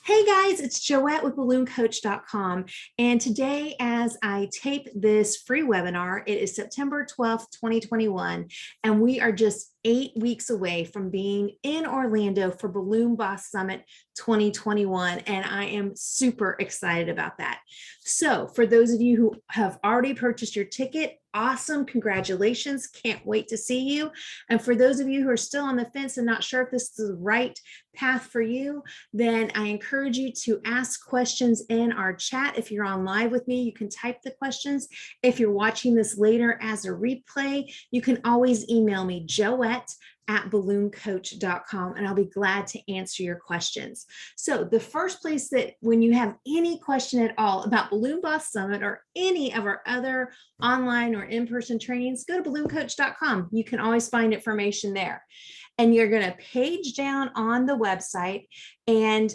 Hey guys, it's Joette with BalloonCoach.com. And today, as I tape this free webinar, it is September 12th, 2021. And we are just 8 weeks away from being in Orlando for Balloon Boss Summit 2021. And I am super excited about that. So for those of you who have already purchased your ticket, awesome, congratulations, can't wait to see you. And for those of you who are still on the fence and not sure if this is the right path for you, then I encourage you to ask questions in our chat. If you're on live with me, you can type the questions. If you're watching this later as a replay, you can always email me, Joette@BalloonCoach.com, and I'll be glad to answer your questions. So the first place that when you have any question at all about Balloon Boss Summit or any of our other online or in-person trainings, go to BalloonCoach.com. You can always find information there. And you're going to page down on the website and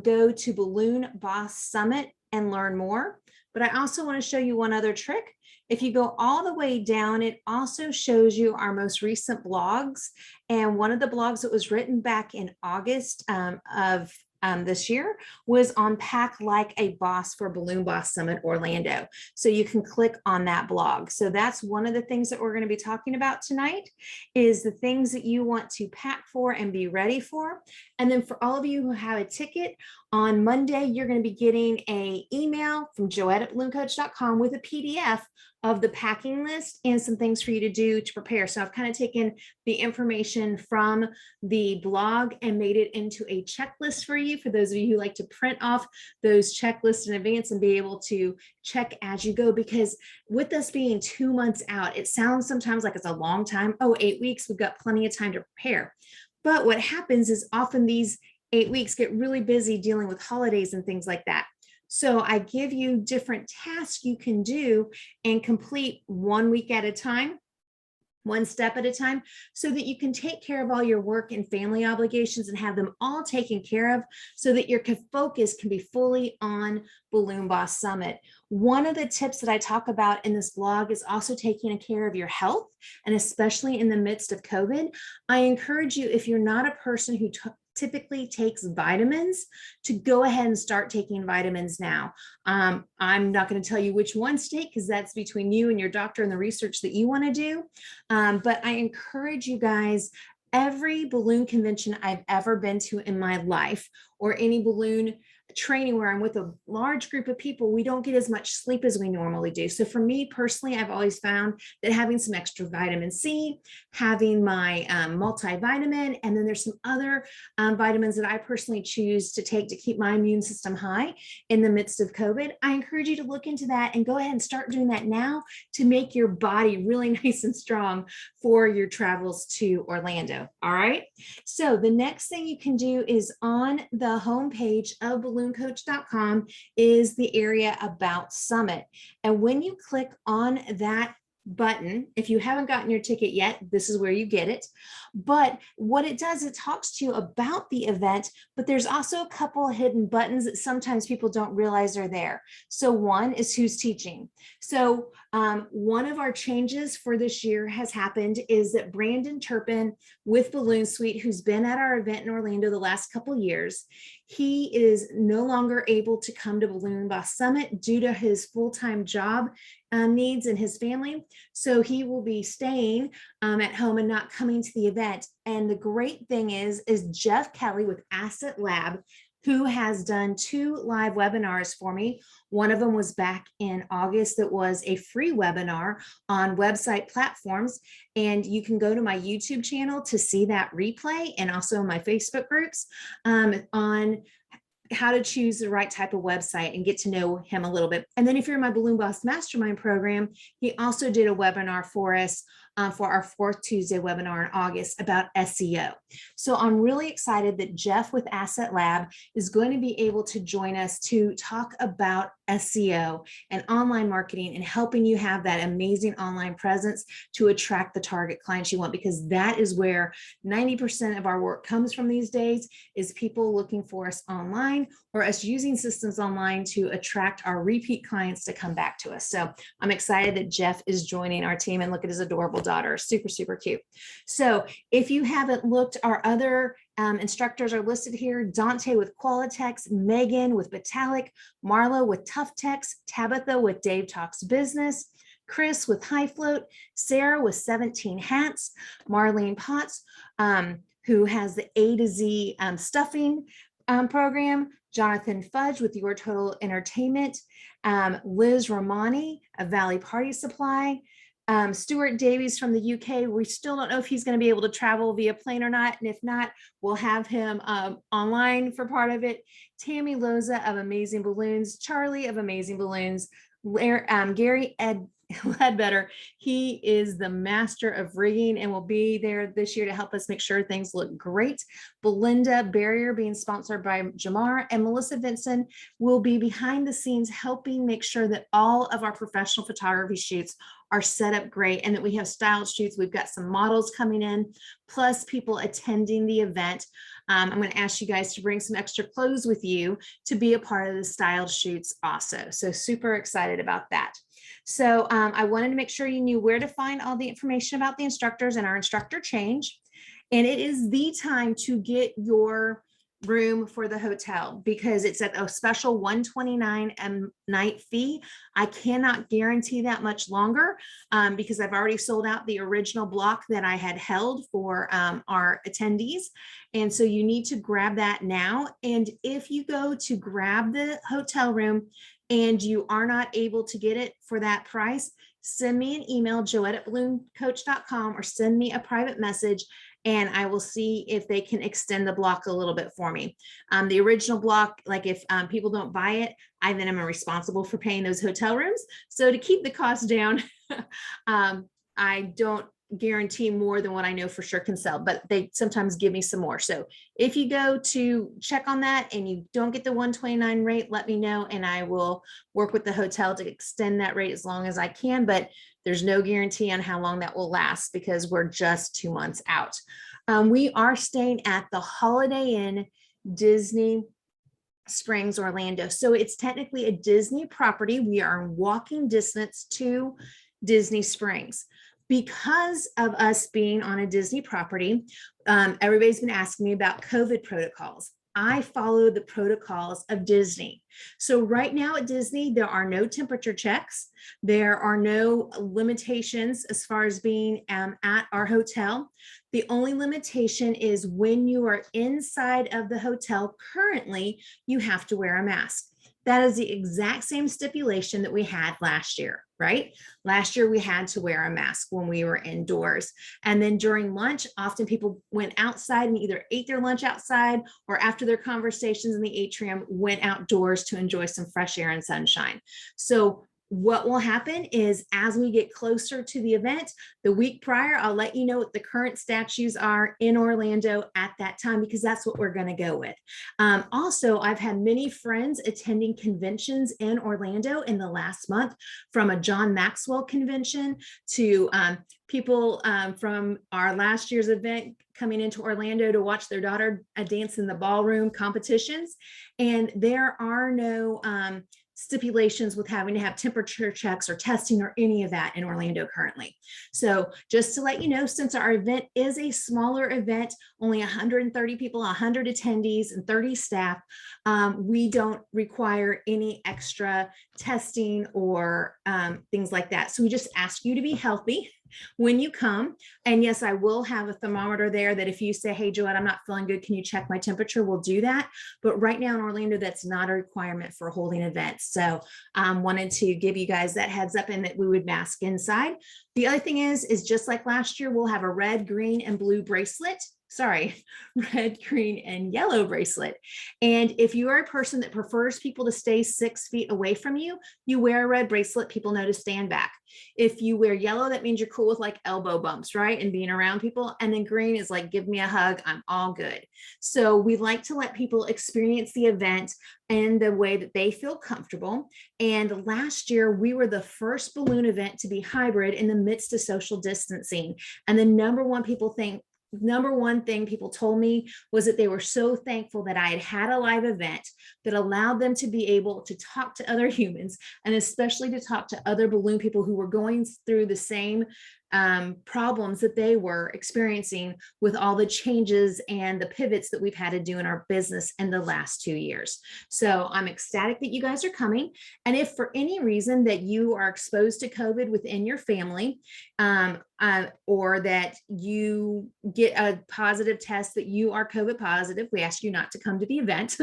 go to Balloon Boss Summit and learn more. But I also want to show you one other trick. If you go all the way down, it also shows you our most recent blogs. And one of the blogs that was written back in August of this year was on Pack Like a Boss for Balloon Boss Summit Orlando. So you can click on that blog. So that's one of the things that we're going to be talking about tonight is the things that you want to pack for and be ready for. And then for all of you who have a ticket, on Monday, you're going to be getting an email from Joette@BalloonCoach.com with a PDF of the packing list and some things for you to do to prepare. So I've kind of taken the information from the blog and made it into a checklist for you, for those of you who like to print off those checklists in advance and be able to check as you go, because with us being 2 months out, it sounds sometimes like it's a long time. Oh, 8 weeks, we've got plenty of time to prepare. But what happens is often these 8 weeks get really busy dealing with holidays and things like that. So I give you different tasks you can do and complete 1 week at a time, one step at a time, so that you can take care of all your work and family obligations and have them all taken care of so that your focus can be fully on Balloon Boss Summit. One of the tips that I talk about in this blog is also taking care of your health, and especially in the midst of COVID. I encourage you, if you're not a person who typically takes vitamins, to go ahead and start taking vitamins now. I'm not going to tell you which ones to take because that's between you and your doctor and the research that you want to do. But I encourage you guys, every balloon convention I've ever been to in my life, or any balloon training where I'm with a large group of people, we don't get as much sleep as we normally do. So for me personally, I've always found that having some extra vitamin C, having my multivitamin, and then there's some other vitamins that I personally choose to take to keep my immune system high in the midst of COVID. I encourage you to look into that and go ahead and start doing that now to make your body really nice and strong for your travels to Orlando. All right. So the next thing you can do is on the homepage of BalloonCoach.com is the area about Summit. And when you click on that button, if you haven't gotten your ticket yet, this is where you get it. But what it does, it talks to you about the event, but there's also a couple of hidden buttons that sometimes people don't realize are there. So one is who's teaching. So one of our changes for this year has happened is that Brandon Turpin with Balloon Suite, who's been at our event in Orlando the last couple of years, he is no longer able to come to Balloon Boss Summit due to his full-time job needs and his family. So he will be staying at home and not coming to the event. And the great thing is Jeff Kelly with Asset Lab, who has done 2 live webinars for me. One of them was back in August that was a free webinar on website platforms. And you can go to my YouTube channel to see that replay, and also my Facebook groups on how to choose the right type of website and get to know him a little bit. And then if you're in my Balloon Boss Mastermind program, he also did a webinar for us for our 4th Tuesday webinar in August about SEO. So I'm really excited that Jeff with Asset Lab is going to be able to join us to talk about SEO and online marketing and helping you have that amazing online presence to attract the target clients you want, because that is where 90% of our work comes from these days, is people looking for us online or us using systems online to attract our repeat clients to come back to us. So I'm excited that Jeff is joining our team, and look at his adorable daughter, super, super cute. So if you haven't looked our other Instructors are listed here: Dante with Qualitex, Megan with Metallic, Marla with Tough Tex, Tabitha with Dave Talks Business, Chris with High Float, Sarah with 17 Hats, Marlene Potts, who has the A to Z stuffing program, Jonathan Fudge with Your Total Entertainment, Liz Romani of Valley Party Supply, Stuart Davies from the UK. We still don't know if he's going to be able to travel via plane or not. And if not, we'll have him online for part of it. Tammy Loza of Amazing Balloons, Charlie of Amazing Balloons, Gary Ledbetter. He is the master of rigging and will be there this year to help us make sure things look great. Belinda Barrier, being sponsored by Jamar, and Melissa Vincent will be behind the scenes helping make sure that all of our professional photography shoots are set up great and that we have styled shoots. We've got some models coming in, plus people attending the event. I'm going to ask you guys to bring some extra clothes with you to be a part of the styled shoots also. So super excited about that. So I wanted to make sure you knew where to find all the information about the instructors and our instructor change. And it is the time to get your room for the hotel because it's at a special $129 a night fee. I cannot guarantee that much longer because I've already sold out the original block that I had held for our attendees. And so you need to grab that now. And if you go to grab the hotel room and you are not able to get it for that price, send me an email, joette@ballooncoach.com, or send me a private message and I will see if they can extend the block a little bit for me. The original block, like if people don't buy it, I then am responsible for paying those hotel rooms. So to keep the cost down, I don't guarantee more than what I know for sure can sell, but they sometimes give me some more. So if you go to check on that and you don't get the $129 rate, let me know and I will work with the hotel to extend that rate as long as I can, but there's no guarantee on how long that will last because we're just 2 months out. We are staying at the Holiday Inn Disney Springs, Orlando. So it's technically a Disney property. We are in walking distance to Disney Springs. Because of us being on a Disney property, everybody's been asking me about COVID protocols. I follow the protocols of Disney. So right now at Disney, there are no temperature checks. There are no limitations as far as being at our hotel. The only limitation is when you are inside of the hotel currently, you have to wear a mask. That is the exact same stipulation that we had last year, right? Last year, we had to wear a mask when we were indoors. And then during lunch, often people went outside and either ate their lunch outside or after their conversations in the atrium, went outdoors to enjoy some fresh air and sunshine. So what will happen is as we get closer to the event, the week prior, I'll let you know what the current statutes are in Orlando at that time, because that's what we're going to go with. Also, I've had many friends attending conventions in Orlando in the last month, from a John Maxwell convention to people from our last year's event coming into Orlando to watch their daughter dance in the ballroom competitions. And there are no stipulations with having to have temperature checks or testing or any of that in Orlando currently. So just to let you know, since our event is a smaller event, only 130 people, 100 attendees and 30 staff, we don't require any extra testing or things like that. So we just ask you to be healthy when you come. And yes, I will have a thermometer there that if you say, hey, Joette, I'm not feeling good, can you check my temperature? We'll do that. But right now in Orlando, that's not a requirement for holding events. So wanted to give you guys that heads up and that we would mask inside. The other thing is just like last year, we'll have a red, green, and blue bracelet. Sorry, red, green, and yellow bracelet. And if you are a person that prefers people to stay 6 feet away from you, you wear a red bracelet, people know to stand back. If you wear yellow, that means you're cool with like elbow bumps, right? And being around people. And then green is like, give me a hug, I'm all good. So we like to let people experience the event in the way that they feel comfortable. And last year, we were the first balloon event to be hybrid in the midst of social distancing. And the number one thing people told me was that they were so thankful that I had a live event that allowed them to be able to talk to other humans, and especially to talk to other balloon people who were going through the same problems that they were experiencing with all the changes and the pivots that we've had to do in our business in the last 2 years. So I'm ecstatic that you guys are coming. And if for any reason that you are exposed to COVID within your family, or that you get a positive test that you are COVID positive, we ask you not to come to the event,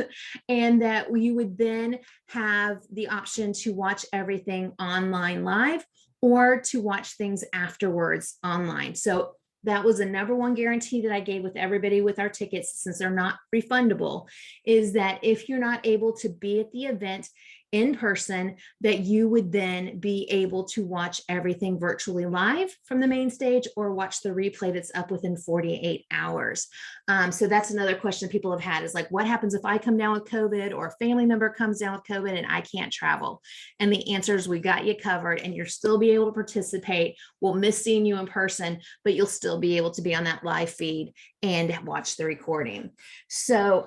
and that you would then have the option to watch everything online live or to watch things afterwards online. So that was the number one guarantee that I gave with everybody with our tickets, since they're not refundable, is that if you're not able to be at the event in person, that you would then be able to watch everything virtually live from the main stage or watch the replay that's up within 48 hours. So that's another question people have had, is like, what happens if I come down with COVID or a family member comes down with COVID and I can't travel? And the answer is, we got you covered, and you'll still be able to participate. We'll miss seeing you in person, but you'll still be able to be on that live feed and watch the recording. So,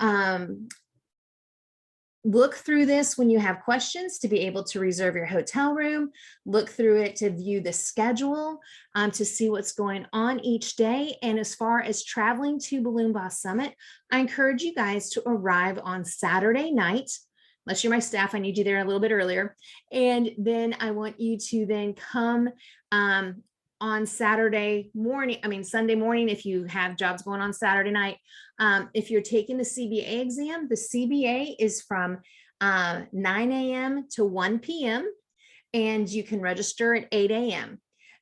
look through this when you have questions to be able to reserve your hotel room. Look through it to view the schedule, to see what's going on each day. And as far as traveling to Balloon Boss Summit, I encourage you guys to arrive on Saturday night. Unless you're my staff, I need you there a little bit earlier. And then I want you to then come on Saturday morning, Sunday morning, if you have jobs going on Saturday night. If you're taking the CBA exam, the CBA is from 9 a.m. to 1 p.m. and you can register at 8 a.m.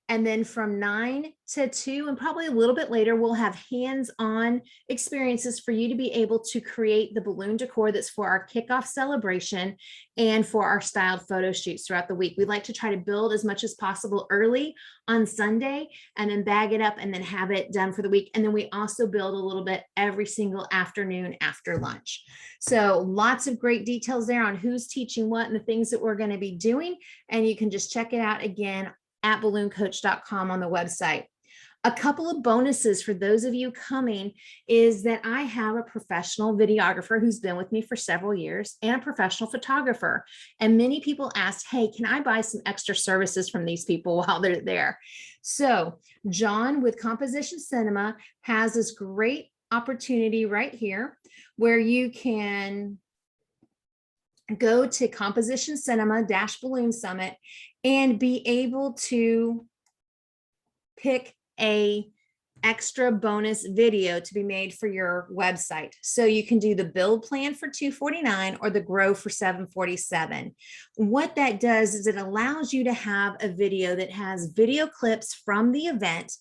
And then from 9 to 2 and probably a little bit later, we'll have hands-on experiences for you to be able to create the balloon decor that's for our kickoff celebration and for our styled photo shoots throughout the week. We like to try to build as much as possible early on Sunday and then bag it up and then have it done for the week. And then we also build a little bit every single afternoon after lunch. So lots of great details there on who's teaching what and the things that we're going to be doing. And you can just check it out again at ballooncoach.com on the website. A couple of bonuses for those of you coming is that I have a professional videographer who's been with me for several years and a professional photographer. And many people asked, hey, can I buy some extra services from these people while they're there? So John with Composition Cinema has this great opportunity right here where you can go to Composition Cinema Balloon Summit and be able to pick a extra bonus video to be made for your website. So you can do the build plan for $249 or the grow for $747. What that does is it allows you to have a video that has video clips from the event,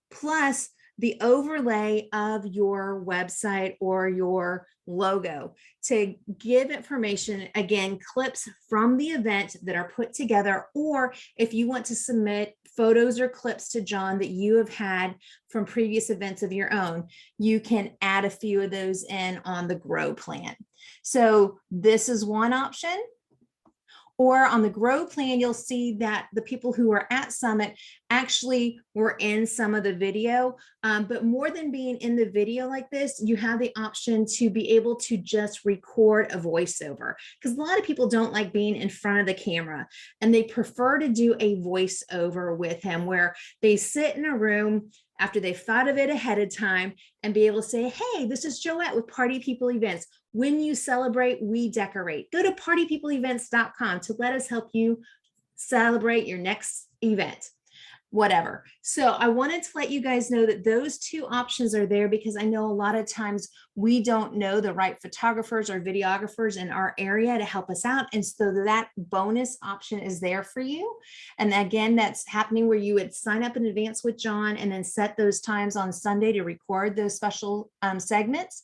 plus the overlay of your website or your logo to give information, again, clips from the event that are put together, or if you want to submit photos or clips to John that you have had from previous events of your own, you can add a few of those in on the grow plan. So this is one option. Or on the grow plan, you'll see that the people who are at Summit actually were in some of the video, but more than being in the video like this, you have the option to be able to just record a voiceover, because a lot of people don't like being in front of the camera and they prefer to do a voiceover with him where they sit in a room after they've thought of it ahead of time and be able to say, hey, this is Joette with Party People Events. When you celebrate, we decorate. Go to partypeopleevents.com to let us help you celebrate your next event, whatever. So I wanted to let you guys know that those two options are there, because I know a lot of times we don't know the right photographers or videographers in our area to help us out. And so that bonus option is there for you. And again, that's happening where you would sign up in advance with John and then set those times on Sunday to record those special segments.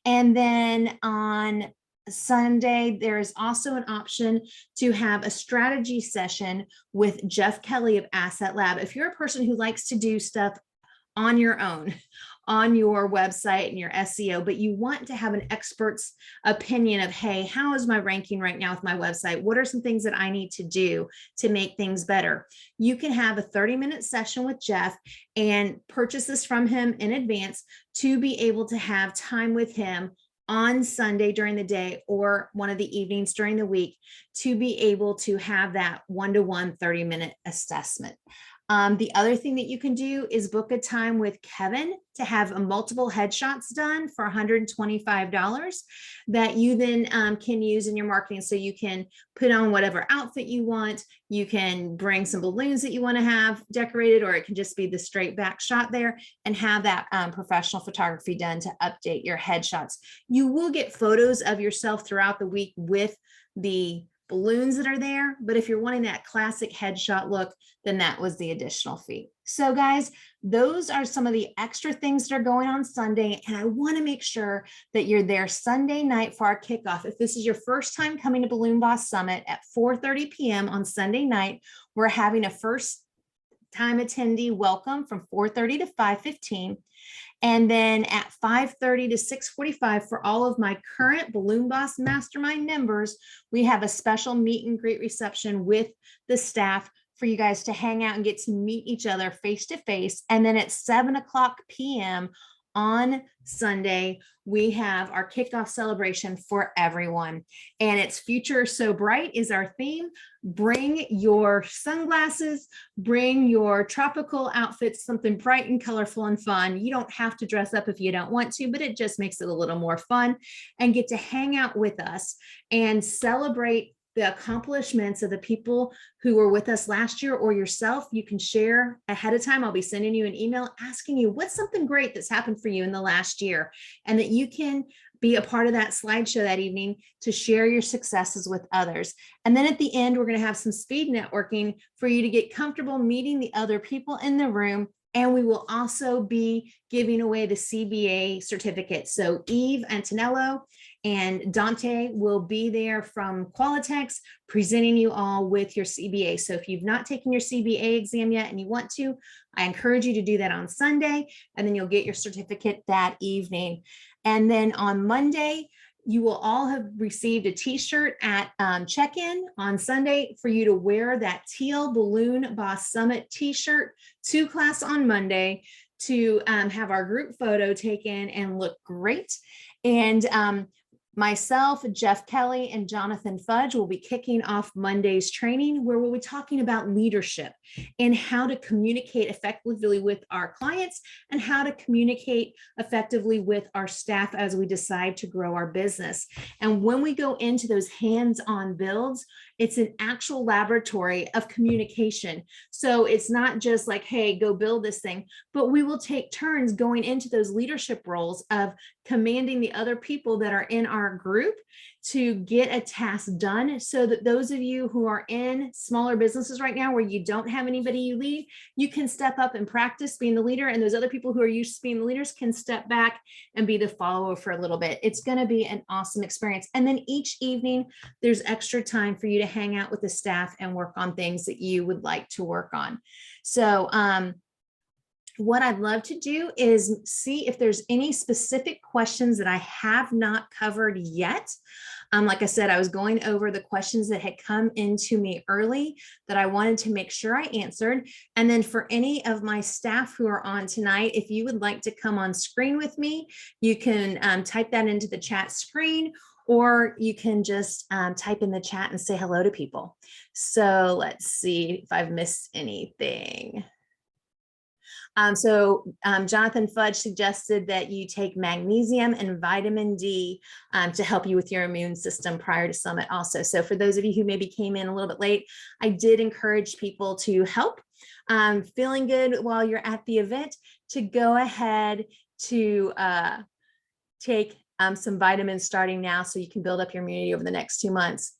And then on Sunday, there is also an option to have a strategy session with Jeff Kelly of Asset Lab. If you're a person who likes to do stuff on your own, on your website and your SEO, but you want to have an expert's opinion of, hey, how is my ranking right now with my website? What are some things that I need to do to make things better? You can have a 30-minute session with Jeff and purchase this from him in advance to be able to have time with him on Sunday during the day or one of the evenings during the week to be able to have that one-to-one 30-minute assessment. The other thing that you can do is book a time with Kevin to have multiple headshots done for $125 that you then can use in your marketing. So you can put on whatever outfit you want. You can bring some balloons that you want to have decorated, or it can just be the straight back shot there, and have that professional photography done to update your headshots. You will get photos of yourself throughout the week with the balloons that are there, but if you're wanting that classic headshot look, then that was the additional fee. So guys, those are some of the extra things that are going on Sunday, and I want to make sure that you're there Sunday night for our kickoff. If this is your first time coming to Balloon Boss Summit at 4:30 p.m. on Sunday night, we're having a first time attendee welcome from 4:30 to 5:15. And then at 5:30 to 6:45 for all of my current Balloon Boss Mastermind members, we have a special meet and greet reception with the staff for you guys to hang out and get to meet each other face to face. And then at 7:00 p.m. on Sunday, we have our kickoff celebration for everyone. And it's Future So Bright is our theme. Bring your sunglasses, bring your tropical outfits, something bright and colorful and fun. You don't have to dress up if you don't want to, but it just makes it a little more fun, and get to hang out with us and celebrate the accomplishments of the people who were with us last year, or yourself. You can share ahead of time. I'll be sending you an email asking you what's something great that's happened for you in the last year, and that you can be a part of that slideshow that evening to share your successes with others. And then at the end, we're going to have some speed networking for you to get comfortable meeting the other people in the room. And we will also be giving away the CBA certificate. So Eve Antonello and Dante will be there from Qualitex presenting you all with your CBA. So if you've not taken your CBA exam yet and you want to, I encourage you to do that on Sunday, and then you'll get your certificate that evening. And then on Monday, you will all have received a t-shirt at check-in on Sunday for you to wear that teal Balloon Boss Summit t-shirt to class on Monday to have our group photo taken and look great. And myself, Jeff Kelly, and Jonathan Fudge will be kicking off Monday's training, where we'll be talking about leadership and how to communicate effectively with our clients and how to communicate effectively with our staff as we decide to grow our business. And when we go into those hands-on builds, it's an actual laboratory of communication. So it's not just like, hey, go build this thing, but we will take turns going into those leadership roles of commanding the other people that are in our group to get a task done, so that those of you who are in smaller businesses right now where you don't have anybody you lead, you can step up and practice being the leader, and those other people who are used to being the leaders can step back and be the follower for a little bit. It's going to be an awesome experience. And then each evening there's extra time for you to hang out with the staff and work on things that you would like to work on. So what I'd love to do is see if there's any specific questions that I have not covered yet. Like I said, I was going over the questions that had come into me early that I wanted to make sure I answered. And then for any of my staff who are on tonight, if you would like to come on screen with me, you can type that into the chat screen, or you can just type in the chat and say hello to people. So let's see if I've missed anything. Jonathan Fudge suggested that you take magnesium and vitamin D to help you with your immune system prior to Summit also. So for those of you who maybe came in a little bit late, I did encourage people to help feeling good while you're at the event to go ahead to take some vitamins starting now, so you can build up your immunity over the next 2 months.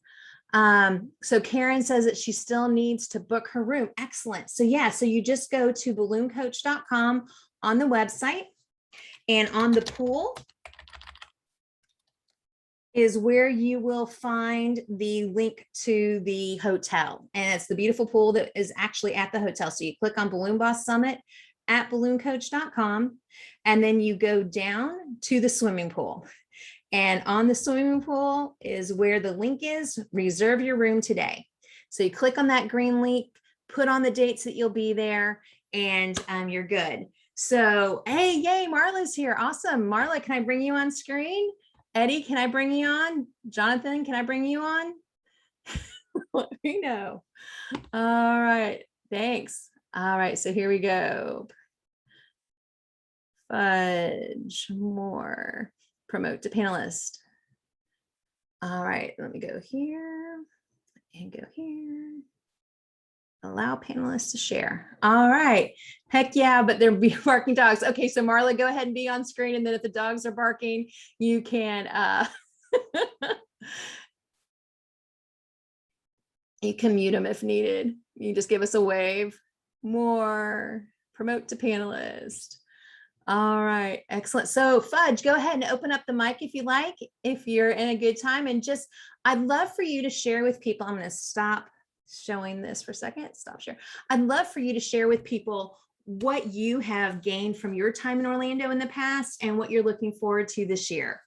So Karen says that she still needs to book her room. Excellent. So yeah, so you just go to BalloonCoach.com on the website, and on the pool is where you will find the link to the hotel. And it's the beautiful pool that is actually at the hotel. So you click on Balloon Boss Summit at BalloonCoach.com, and then you go down to the swimming pool. And on the swimming pool is where the link is, reserve your room today. So you click on that green link, put on the dates that you'll be there, and you're good. So, hey, yay, Marla's here. Awesome. Marla, can I bring you on screen? Eddie, can I bring you on? Jonathan, can I bring you on? Let me know. All right, thanks. All right, so here we go. Fudge, more, promote to panelist. All right, let me go here and go here. Allow panelists to share. All right, heck yeah, but they're barking dogs. Okay, so Marla, go ahead and be on screen, and then if the dogs are barking, you can you can mute them if needed. You just give us a wave. More, promote to panelist. All right, excellent. So Fudge, go ahead and open up the mic if you like, if you're in a good time, and just, I'd love for you to share with people. I'm going to stop showing this for a second. Stop share. I'd love for you to share with people what you have gained from your time in Orlando in the past and what you're looking forward to this year.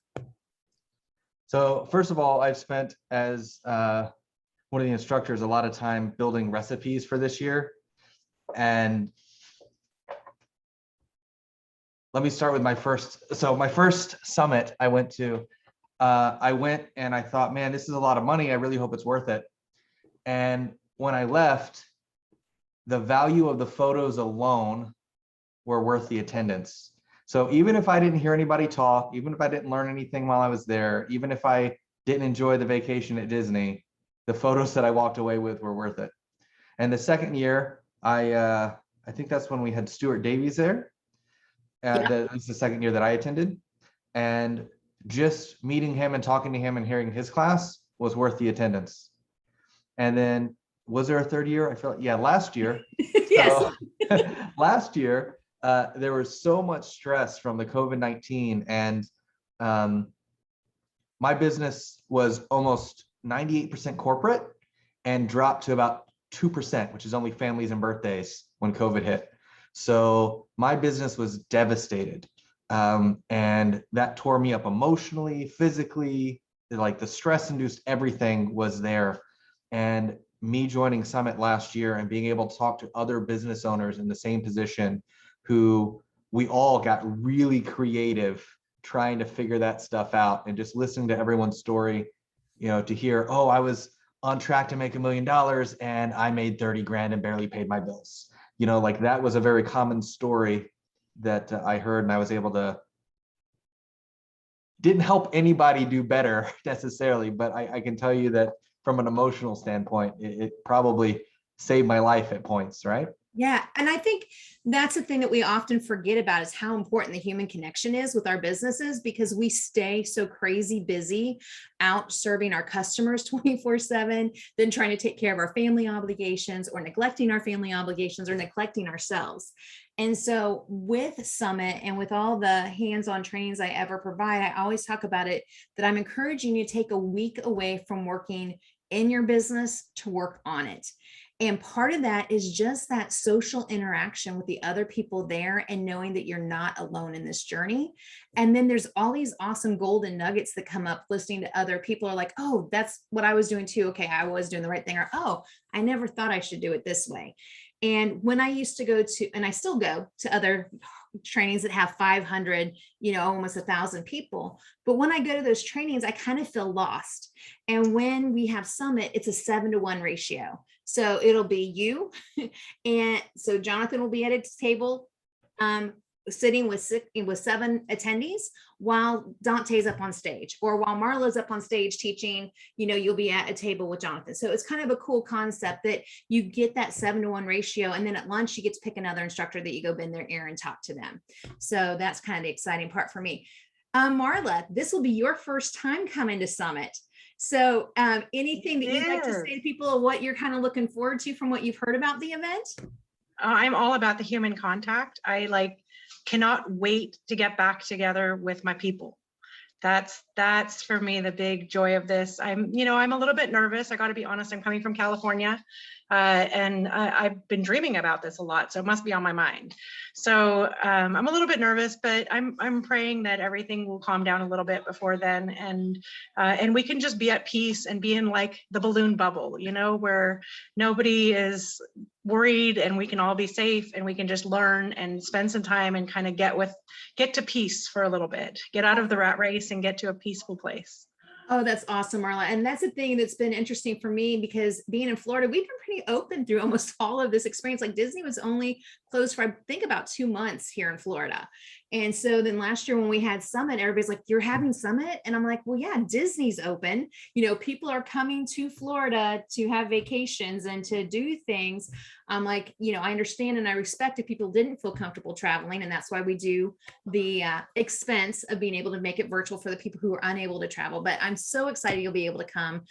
So first of all, I've spent as one of the instructors a lot of time building recipes for this year. And let me start with my first summit I went to. I went and I thought, man, this is a lot of money. I really hope it's worth it. And when I left, the value of the photos alone were worth the attendance. So even if I didn't hear anybody talk, even if I didn't learn anything while I was there, even if I didn't enjoy the vacation at Disney, the photos that I walked away with were worth it. And the second year, I think that's when we had Stuart Davies there. That was the second year that I attended, and just meeting him and talking to him and hearing his class was worth the attendance. And then, was there a third year? I feel like, yeah, last year. Yes. So, last year, there was so much stress from the COVID-19, and my business was almost 98% corporate and dropped to about 2%, which is only families and birthdays when COVID hit. So my business was devastated. And that tore me up emotionally, physically, like the stress induced everything was there. And me joining Summit last year and being able to talk to other business owners in the same position, who we all got really creative trying to figure that stuff out, and just listening to everyone's story, you know, to hear, oh, I was on track to make $1 million and I made 30 grand and barely paid my bills. You know, like that was a very common story that I heard, and I was able to, didn't help anybody do better necessarily, but I can tell you that from an emotional standpoint, it probably saved my life at points, right? Yeah. And I think that's the thing that we often forget about, is how important the human connection is with our businesses, because we stay so crazy busy out serving our customers 24/7, then trying to take care of our family obligations, or neglecting our family obligations, or neglecting ourselves. And so with Summit and with all the hands-on trainings I ever provide, I always talk about it, that I'm encouraging you to take a week away from working in your business to work on it. And part of that is just that social interaction with the other people there, and knowing that you're not alone in this journey. And then there's all these awesome golden nuggets that come up listening to other people are like, oh, that's what I was doing too. Okay, I was doing the right thing. Or, oh, I never thought I should do it this way. And when I used to go to, and I still go to other trainings that have 500, you know, almost 1,000 people. But when I go to those trainings, I kind of feel lost. And when we have Summit, it's a 7-to-1 ratio. So it'll be you. And so Jonathan will be at a table, sitting with 7 attendees, while Dante's up on stage, or while Marla's up on stage teaching, you know, you'll be at a table with Jonathan. So it's kind of a cool concept that you get that 7-to-1 ratio. And then at lunch, you get to pick another instructor that you go bend their ear and talk to them. So that's kind of the exciting part for me. Marla, this will be your first time coming to Summit. So anything that you'd like to say to people of what you're kind of looking forward to from what you've heard about the event? I'm all about the human contact. I cannot wait to get back together with my people. That's for me the big joy of this. I'm a little bit nervous. I got to be honest. I'm coming from California, and I've been dreaming about this a lot, so it must be on my mind. So I'm a little bit nervous, but I'm praying that everything will calm down a little bit before then, and we can just be at peace and be in like the balloon bubble, you know, where nobody is worried, and we can all be safe, and we can just learn and spend some time and kind of get to peace for a little bit, get out of the rat race and get to a peaceful place. Oh, that's awesome, Marla. And that's a thing that's been interesting for me because being in Florida, we've been pretty open through almost all of this experience. Like Disney was only closed for, I think, about 2 months here in Florida. And so then last year when we had Summit, everybody's like, you're having Summit? And I'm like, well, yeah, Disney's open. You know, people are coming to Florida to have vacations and to do things. I'm like, you know, I understand and I respect if people didn't feel comfortable traveling. And that's why we do the expense of being able to make it virtual for the people who are unable to travel. But I'm so excited you'll be able to come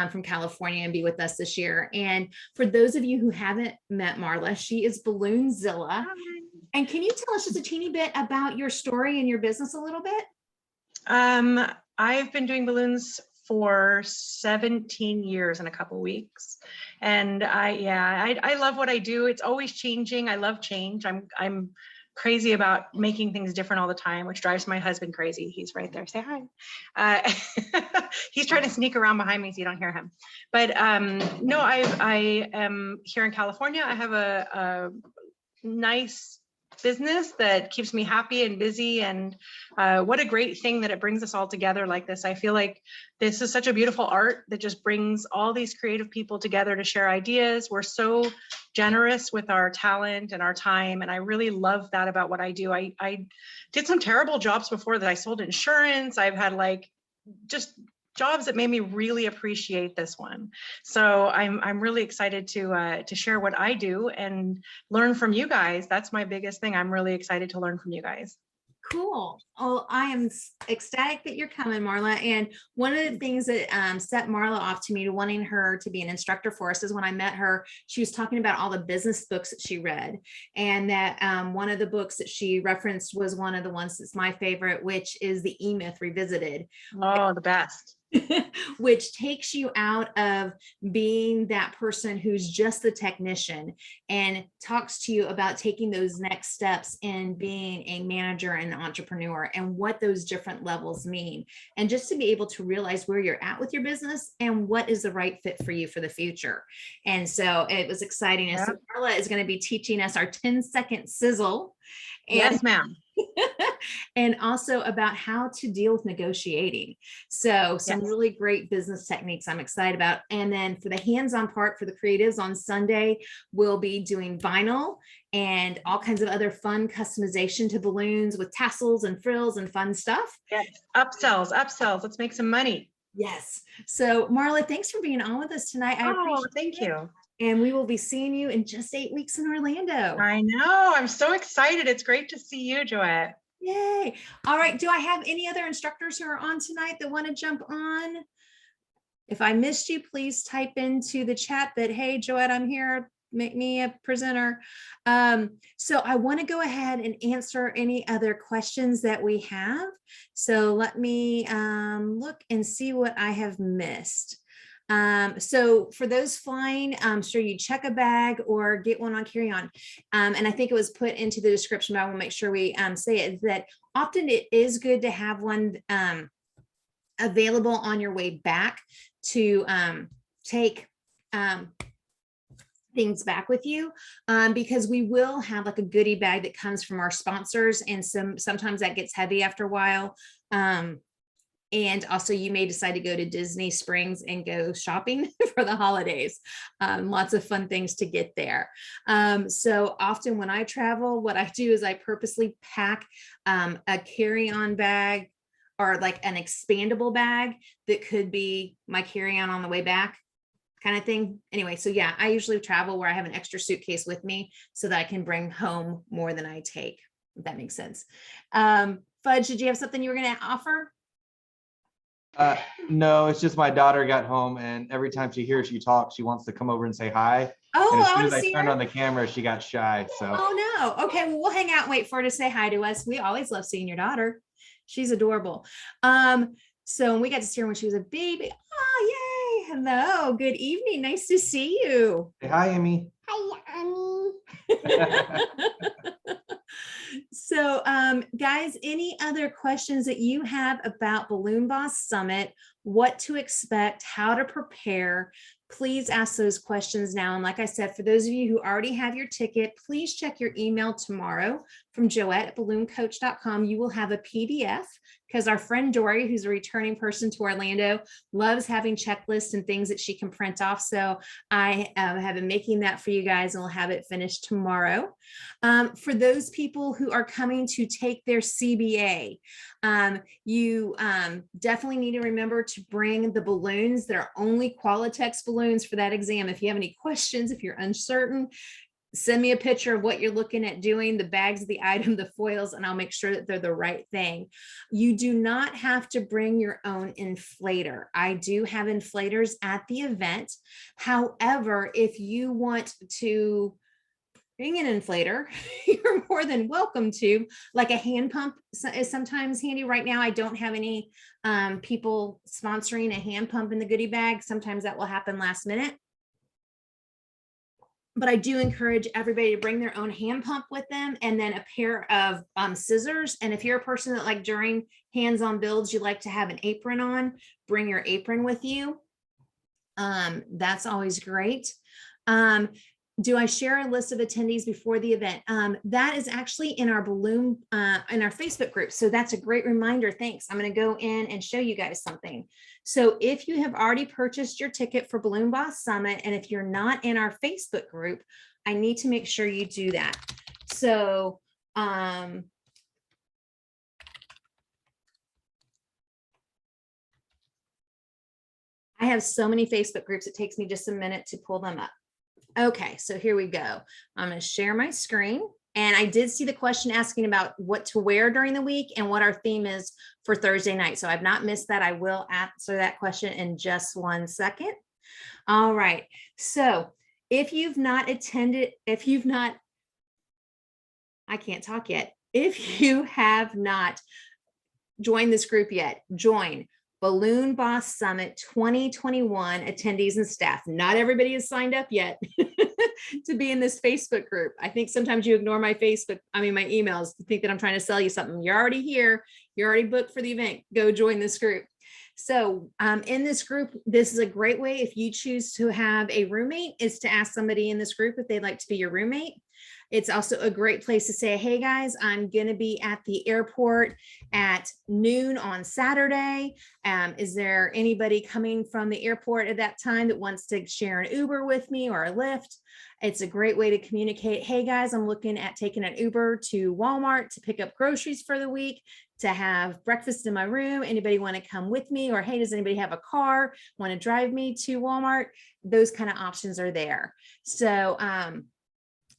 from California and be with us this year. And for those of you who haven't met Marla, she is Balloonzilla. And can you tell us just a teeny bit about your story and your business a little bit? I've been doing balloons for 17 years in a couple weeks. And I love what I do. It's always changing. I love change. I'm crazy about making things different all the time, which drives my husband crazy. He's right there. Say hi. He's trying to sneak around behind me so you don't hear him. But no, I am here in California. I have a nice business that keeps me happy and busy, and what a great thing that it brings us all together like this. I feel like this is such a beautiful art that just brings all these creative people together to share ideas. We're so generous with our talent and our time, and I really love that about what I do. I did some terrible jobs before that. I sold insurance. I've had like just jobs that made me really appreciate this one. So I'm really excited to share what I do and learn from you guys. That's my biggest thing. I'm really excited to learn from you guys. Cool. Oh, I am ecstatic that you're coming, Marla. And one of the things that set Marla off to me to wanting her to be an instructor for us is when I met her, she was talking about all the business books that she read. And that one of the books that she referenced was one of the ones that's my favorite, which is The E-Myth Revisited. Oh, the best. Which takes you out of being that person who's just the technician and talks to you about taking those next steps in being a manager and an entrepreneur and what those different levels mean. And just to be able to realize where you're at with your business and what is the right fit for you for the future. And so it was exciting. And so Marla is going to be teaching us our 10-second sizzle. And yes, ma'am. and also about how to deal with negotiating. So some really great business techniques I'm excited about. And then for the hands-on part for the creatives on Sunday, we'll be doing vinyl and all kinds of other fun customization to balloons with tassels and frills and fun stuff. Yes, upsells. Let's make some money. Yes. So Marla, thanks for being on with us tonight. I appreciate it. Thank you. And we will be seeing you in just 8 weeks in Orlando. I know. I'm so excited. It's great to see you, Joette. Yay. All right. Do I have any other instructors who are on tonight that want to jump on? If I missed you, please type into the chat that, hey, Joette, I'm here. Make me a presenter. So I want to go ahead and answer any other questions that we have. So let me look and see what I have missed. So for those flying, sure you check a bag or get one on carry-on. And I think it was put into the description, but I want to make sure we say it, that often it is good to have one available on your way back to take things back with you, because we will have like a goodie bag that comes from our sponsors, and sometimes that gets heavy after a while. And also you may decide to go to Disney Springs and go shopping for the holidays. Lots of fun things to get there. So often when I travel, what I do is I purposely pack a carry-on bag or like an expandable bag that could be my carry-on on the way back kind of thing. Anyway, so yeah, I usually travel where I have an extra suitcase with me so that I can bring home more than I take, if that makes sense. Fudge, did you have something you were going to offer? No, it's just my daughter got home and every time she hears you talk, she wants to come over and say hi. Oh, and as I soon want as to I see turned her. on the camera, she got shy. So Oh no. Okay, well, we'll hang out and wait for her to say hi to us. We always love seeing your daughter. She's adorable. So we got to see her when she was a baby. Oh, yay. Hello. Good evening. Nice to see you. say hi, Amy. Hi, Annie. So guys, any other questions that you have about Balloon Boss Summit what to expect, how to prepare, please ask those questions now. And like I said, for those of you who already have your ticket, please check your email tomorrow from Joette at BalloonCoach.com. You will have a PDF because our friend Dory, who's a returning person to Orlando, loves having checklists and things that she can print off. So I have been making that for you guys, and we'll have it finished tomorrow. For those people who are coming to take their CBA, you definitely need to remember to bring the balloons that are only Qualitex balloons for that exam. If you have any questions, if you're uncertain, send me a picture of what you're looking at doing, the bags, the item, the foils, and I'll make sure that they're the right thing. You do not have to bring your own inflator. I do have inflators at the event. However, if you want to bring an inflator, you're more than welcome to. Like a hand pump is sometimes handy. Right now, I don't have any people sponsoring a hand pump in the goodie bag. Sometimes that will happen last minute. But I do encourage everybody to bring their own hand pump with them, and then a pair of scissors. And if you're a person that, like, during hands-on builds, you like to have an apron on, bring your apron with you. That's always great. Do I share a list of attendees before the event? That is actually in our balloon, in our Facebook group. So that's a great reminder. Thanks. I'm going to go in and show you guys something. So if you have already purchased your ticket for Balloon Boss Summit, and if you're not in our Facebook group, I need to make sure you do that. So, I have so many Facebook groups, it takes me just a minute to pull them up. Okay, so here we go. I'm going to share my screen. And I did see the question asking about what to wear during the week and what our theme is for Thursday night. So I've not missed that. I will answer that question in just 1 second. All right. So if you've not attended, I can't talk yet. If you have not joined this group yet, join Balloon Boss Summit 2021 attendees and staff. Not everybody has signed up yet to be in this Facebook group. I think sometimes you ignore my my emails to think that I'm trying to sell you something. You're already here. You're already booked for the event. Go join this group. So in this group, this is a great way, if you choose to have a roommate, is to ask somebody in this group if they'd like to be your roommate. It's also a great place to say, hey guys, I'm going to be at the airport at noon on Saturday. Is there anybody coming from the airport at that time that wants to share an Uber with me or a Lyft? It's a great way to communicate. Hey guys, I'm looking at taking an Uber to Walmart to pick up groceries for the week, to have breakfast in my room. Anybody want to come with me? Or hey, does anybody have a car, want to drive me to Walmart? Those kind of options are there. So,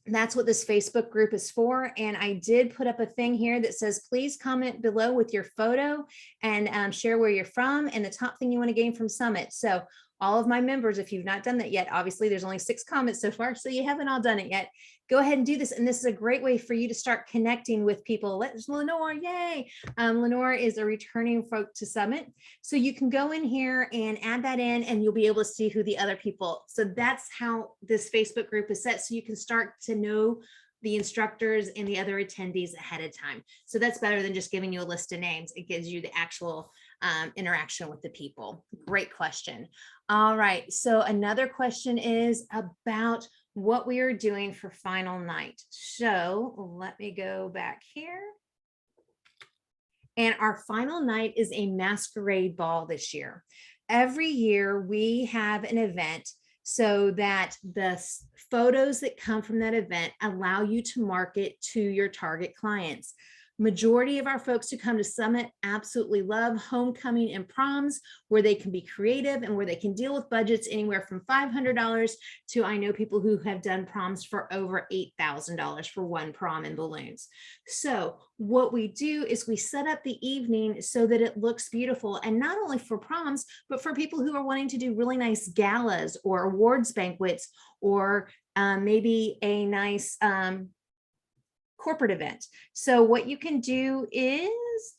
that's what this Facebook group is for. And I did put up a thing here that says, please comment below with your photo and share where you're from and the top thing you want to gain from Summit. So all of my members, if you've not done that yet, obviously there's only 6 comments so far, so you haven't all done it yet. Go ahead and do this. And this is a great way for you to start connecting with people. Let's Lenore, yay. Lenore is a returning folk to Summit. So you can go in here and add that in and you'll be able to see who the other people. So that's how this Facebook group is set. So you can start to know the instructors and the other attendees ahead of time. So that's better than just giving you a list of names. It gives you the actual interaction with the people. Great question. All right. So another question is about what we are doing for final night. So let me go back here. And our final night is a masquerade ball this year. Every year we have an event so that the photos that come from that event allow you to market to your target clients. Majority of our folks who come to Summit absolutely love homecoming and proms, where they can be creative and where they can deal with budgets anywhere from $500 to, I know people who have done proms for over $8,000 for one prom in balloons. So what we do is we set up the evening so that it looks beautiful, and not only for proms, but for people who are wanting to do really nice galas or awards banquets, or maybe a nice corporate event. So what you can do is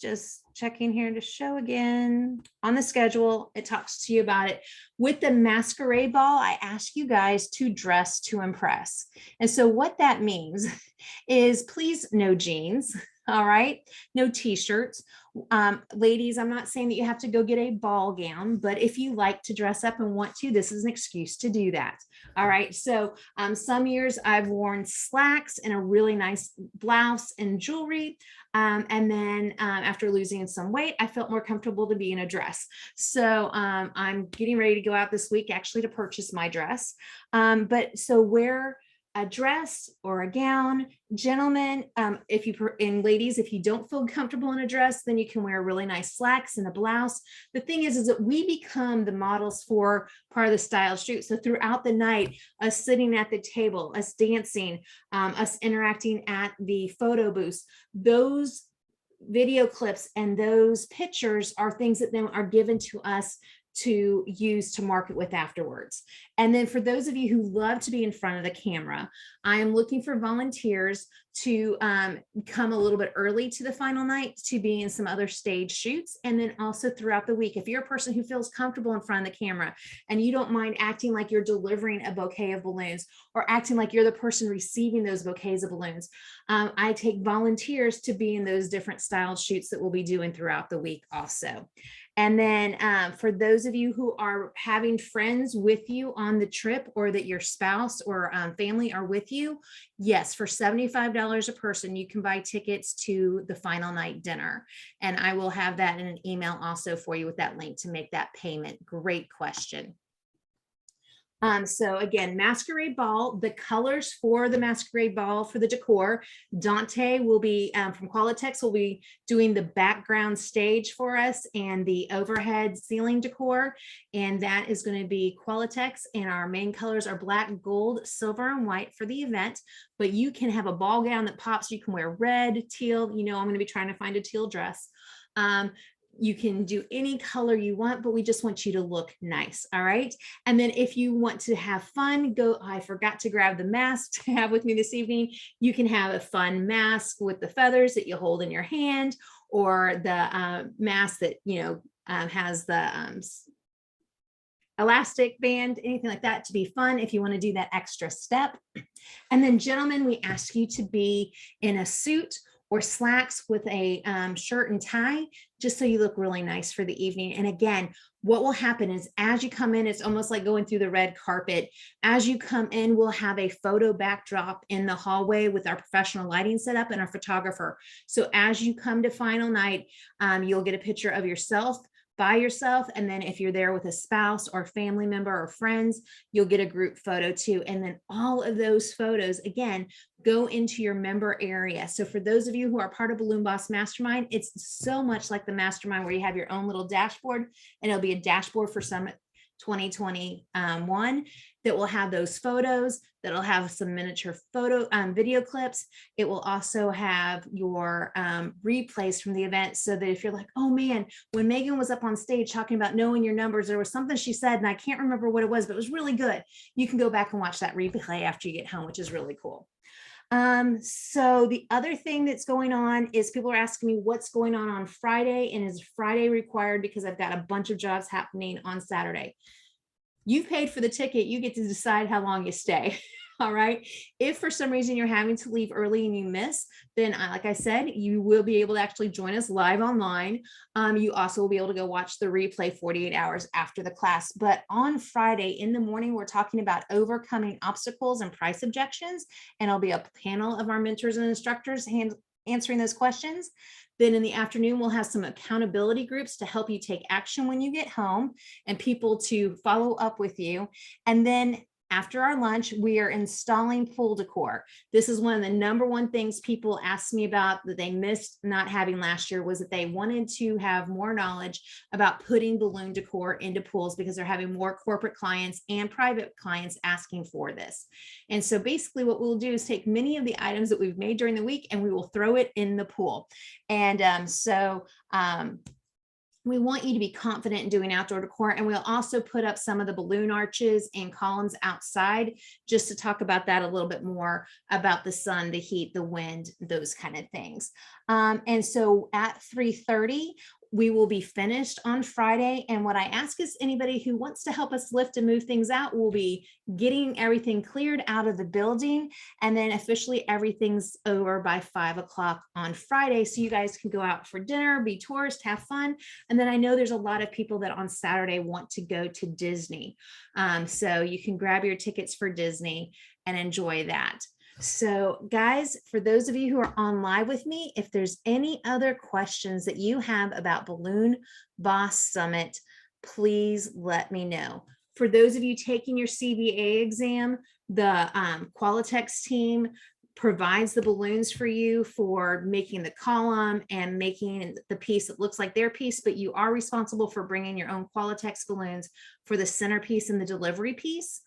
just checking here to show again on the schedule. It talks to you about it. With the masquerade ball, I ask you guys to dress to impress. And so what that means is, please, no jeans. All right, no t-shirts. Ladies, I'm not saying that you have to go get a ball gown, but if you like to dress up and want to, this is an excuse to do that. All right. So some years I've worn slacks and a really nice blouse and jewelry. And then after losing some weight, I felt more comfortable to be in a dress. So I'm getting ready to go out this week actually to purchase my dress. But so wear a dress or a gown. Gentlemen, and ladies, if you don't feel comfortable in a dress, then you can wear really nice slacks and a blouse. The thing is that we become the models for part of the style shoot. So throughout the night, us sitting at the table, us dancing, us interacting at the photo booths, those video clips and those pictures are things that then are given to us to use to market with afterwards. And then for those of you who love to be in front of the camera, I am looking for volunteers to come a little bit early to the final night to be in some other stage shoots. And then also throughout the week, if you're a person who feels comfortable in front of the camera and you don't mind acting like you're delivering a bouquet of balloons or acting like you're the person receiving those bouquets of balloons, I take volunteers to be in those different style shoots that we'll be doing throughout the week also. And then for those of you who are having friends with you on the trip, or that your spouse or family are with you, yes, for $75 a person, you can buy tickets to the final night dinner. And I will have that in an email also for you with that link to make that payment. Great question. So again, Masquerade Ball, the colors for the Masquerade Ball for the decor, Dante will be from Qualitex will be doing the background stage for us and the overhead ceiling decor. And that is going to be Qualitex. And our main colors are black, gold, silver, and white for the event. But you can have a ball gown that pops. You can wear red, teal. You know, I'm going to be trying to find a teal dress. You can do any color you want, but we just want you to look nice. All right. And then if you want to have fun, I forgot to grab the mask to have with me this evening. You can have a fun mask with the feathers that you hold in your hand, or the mask that, has the elastic band, anything like that, to be fun if you want to do that extra step. And then gentlemen, we ask you to be in a suit or slacks with a shirt and tie, just so you look really nice for the evening. And again, what will happen is as you come in, it's almost like going through the red carpet. As you come in, we'll have a photo backdrop in the hallway with our professional lighting setup and our photographer. So as you come to final night, you'll get a picture of yourself by yourself. And then if you're there with a spouse or family member or friends, you'll get a group photo too. And then all of those photos, again, go into your member area. So for those of you who are part of Balloon Boss Mastermind, it's so much like the mastermind where you have your own little dashboard, and it'll be a dashboard for Summit 2021 that will have those photos, that'll have some miniature video clips. It will also have your replays from the event, so that if you're like, oh man, when Megan was up on stage talking about knowing your numbers, there was something she said and I can't remember what it was, but it was really good. You can go back and watch that replay after you get home, which is really cool. So the other thing that's going on is people are asking me what's going on Friday, and is Friday required, because I've got a bunch of jobs happening on Saturday. You've paid for the ticket. You get to decide how long you stay. All right. If for some reason you're having to leave early and you miss, then like I said, you will be able to actually join us live online. You also will be able to go watch the replay 48 hours after the class. But on Friday in the morning, we're talking about overcoming obstacles and price objections. And I'll be a panel of our mentors and instructors answering those questions. Then in the afternoon, we'll have some accountability groups to help you take action when you get home, and people to follow up with you. And then after our lunch, we are installing pool decor. This is one of the number one things people asked me about that they missed not having last year, was that they wanted to have more knowledge about putting balloon decor into pools, because they're having more corporate clients and private clients asking for this. And so basically what we'll do is take many of the items that we've made during the week and we will throw it in the pool. And we want you to be confident in doing outdoor decor. And we'll also put up some of the balloon arches and columns outside, just to talk about that a little bit more, about the sun, the heat, the wind, those kind of things. And so at 3:30, we will be finished on Friday. And what I ask is anybody who wants to help us lift and move things out, we'll be getting everything cleared out of the building. And then officially everything's over by 5 o'clock on Friday. So you guys can go out for dinner, be tourists, have fun. And then I know there's a lot of people that on Saturday want to go to Disney. So you can grab your tickets for Disney and enjoy that. So guys, for those of you who are on live with me, if there's any other questions that you have about Balloon Boss Summit, please let me know. For those of you taking your CBA exam, the Qualitex team provides the balloons for you for making the column and making the piece that looks like their piece, but you are responsible for bringing your own Qualitex balloons for the centerpiece and the delivery piece.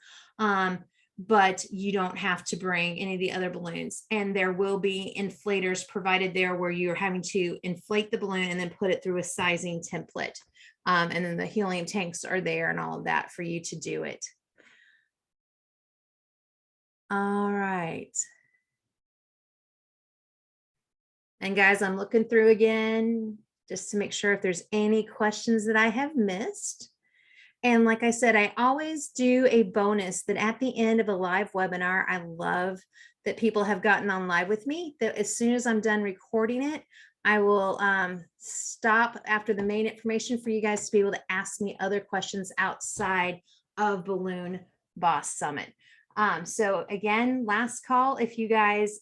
But you don't have to bring any of the other balloons. And there will be inflators provided there where you're having to inflate the balloon and then put it through a sizing template. And then the helium tanks are there and all of that for you to do it. All right. And guys, I'm looking through again just to make sure if there's any questions that I have missed. And like I said, I always do a bonus that at the end of a live webinar, I love that people have gotten on live with me, that as soon as I'm done recording it, I will stop after the main information for you guys to be able to ask me other questions outside of Balloon Boss Summit. So again, last call, if you guys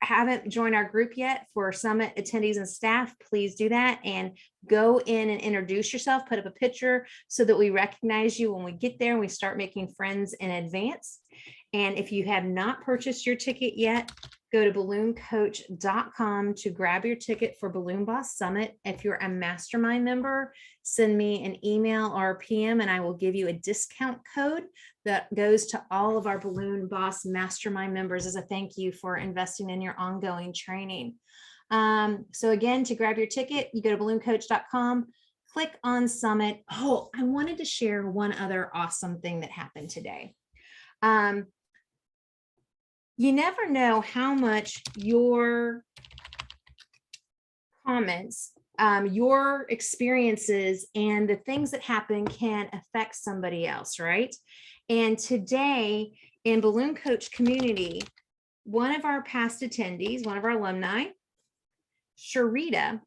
haven't joined our group yet for Summit attendees and staff, please do that and go in and introduce yourself, put up a picture so that we recognize you when we get there and we start making friends in advance. And if you have not purchased your ticket yet, go to BalloonCoach.com to grab your ticket for Balloon Boss Summit. If you're a mastermind member, send me an email or a PM and I will give you a discount code that goes to all of our Balloon Boss Mastermind members as a thank you for investing in your ongoing training. So again, to grab your ticket, you go to BalloonCoach.com, click on Summit. Oh, I wanted to share one other awesome thing that happened today. You never know how much your comments, your experiences, and the things that happen can affect somebody else, right? And today in Balloon Coach community, one of our past attendees, one of our alumni, Sharita,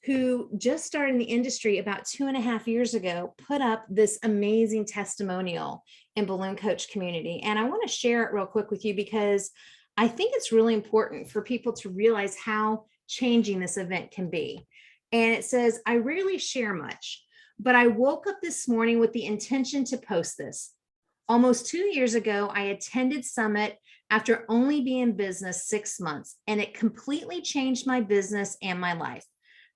who just started in the industry about 2.5 years ago, put up this amazing testimonial in Balloon Coach community. And I want to share it real quick with you because I think it's really important for people to realize how changing this event can be. And it says, I rarely share much, but I woke up this morning with the intention to post this. Almost 2 years ago, I attended Summit after only being in business 6 months, and it completely changed my business and my life.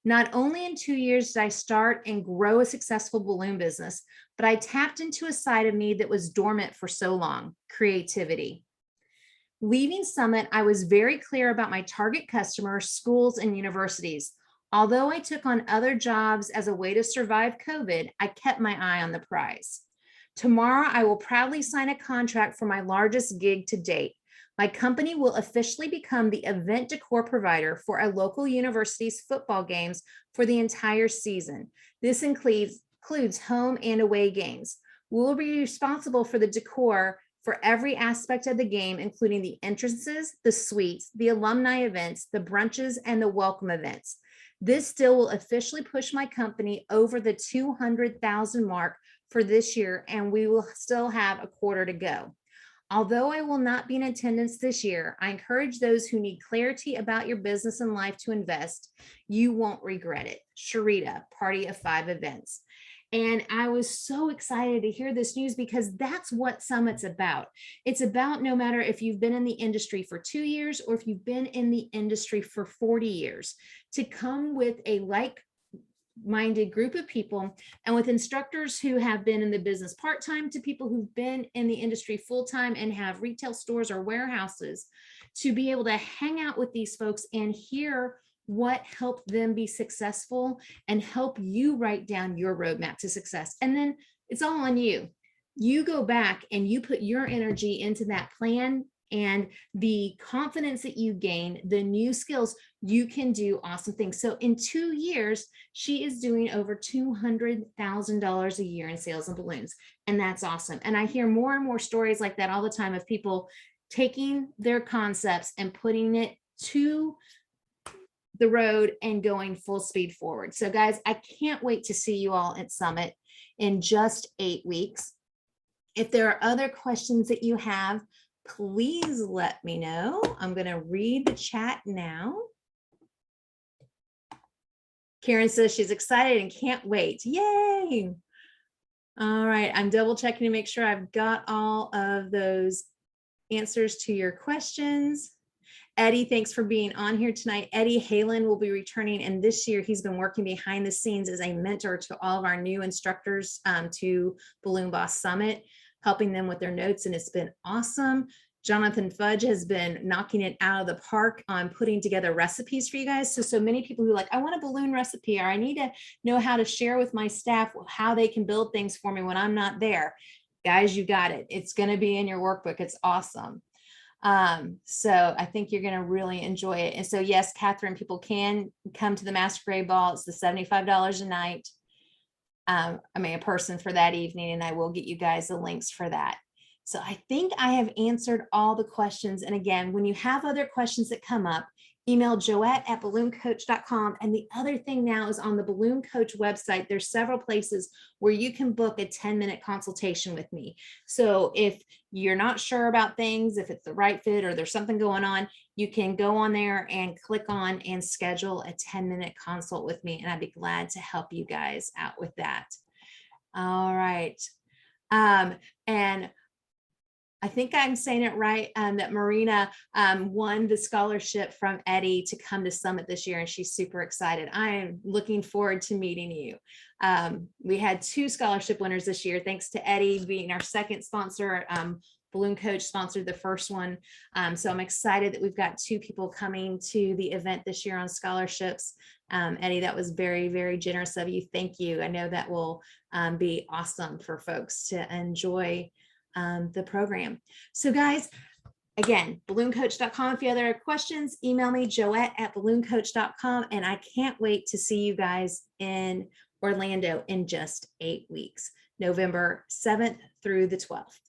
Not only in 2 years did I start and grow a successful balloon business, but I tapped into a side of me that was dormant for so long, creativity. Leaving Summit, I was very clear about my target customers, schools, and universities. Although I took on other jobs as a way to survive COVID, I kept my eye on the prize. Tomorrow, I will proudly sign a contract for my largest gig to date. My company will officially become the event decor provider for a local university's football games for the entire season. This includes home and away games. We will be responsible for the decor for every aspect of the game, including the entrances, the suites, the alumni events, the brunches, and the welcome events. This deal will officially push my company over the 200,000 mark for this year, and we will still have a quarter to go. Although I will not be in attendance this year, I encourage those who need clarity about your business and life to invest. You won't regret it. Sharita, Party of 5 Events. And I was so excited to hear this news because that's what Summit's about. It's about no matter if you've been in the industry for 2 years or if you've been in the industry for 40 years, to come with a like-minded group of people and with instructors who have been in the business part-time to people who've been in the industry full-time and have retail stores or warehouses, to be able to hang out with these folks and hear what helped them be successful and help you write down your roadmap to success. And then it's all on you. You go back and you put your energy into that plan and the confidence that you gain, the new skills, you can do awesome things. So in 2 years, she is doing over $200,000 a year in sales and balloons. And that's awesome. And I hear more and more stories like that all the time of people taking their concepts and putting it to the road and going full speed forward. So guys, I can't wait to see you all at Summit in just 8 weeks. If there are other questions that you have, please let me know. I'm going to read the chat now. Karen says she's excited and can't wait. Yay. All right. I'm double checking to make sure I've got all of those answers to your questions. Eddie, thanks for being on here tonight. Eddie Halen will be returning, and this year he's been working behind the scenes as a mentor to all of our new instructors to Balloon Boss Summit, helping them with their notes, and it's been awesome. Jonathan Fudge has been knocking it out of the park on putting together recipes for you guys. So many people who are like, I want a balloon recipe, or I need to know how to share with my staff how they can build things for me when I'm not there. Guys, you got it. It's going to be in your workbook. It's awesome. So I think you're going to really enjoy it. And so, yes, Catherine, people can come to the Masquerade Ball. It's the $75 a night. A person for that evening, and I will get you guys the links for that. So I think I have answered all the questions. And again, when you have other questions that come up, email Joette@BalloonCoach.com. And the other thing now is on the Balloon Coach website, there's several places where you can book a 10-minute consultation with me. So if you're not sure about things, if it's the right fit or there's something going on, you can go on there and click on and schedule a 10-minute consult with me. And I'd be glad to help you guys out with that. All right. And I think I'm saying it right, that Marina won the scholarship from Eddie to come to Summit this year, and she's super excited. I am looking forward to meeting you. We had 2 scholarship winners this year, thanks to Eddie being our second sponsor. Balloon Coach sponsored the first one. So I'm excited that we've got 2 people coming to the event this year on scholarships. Eddie, that was very, very generous of you. Thank you. I know that will be awesome for folks to enjoy the program. So guys, again, BalloonCoach.com. If you have other questions, email me, Joette@BalloonCoach.com. And I can't wait to see you guys in Orlando in just 8 weeks, November 7th through the 12th.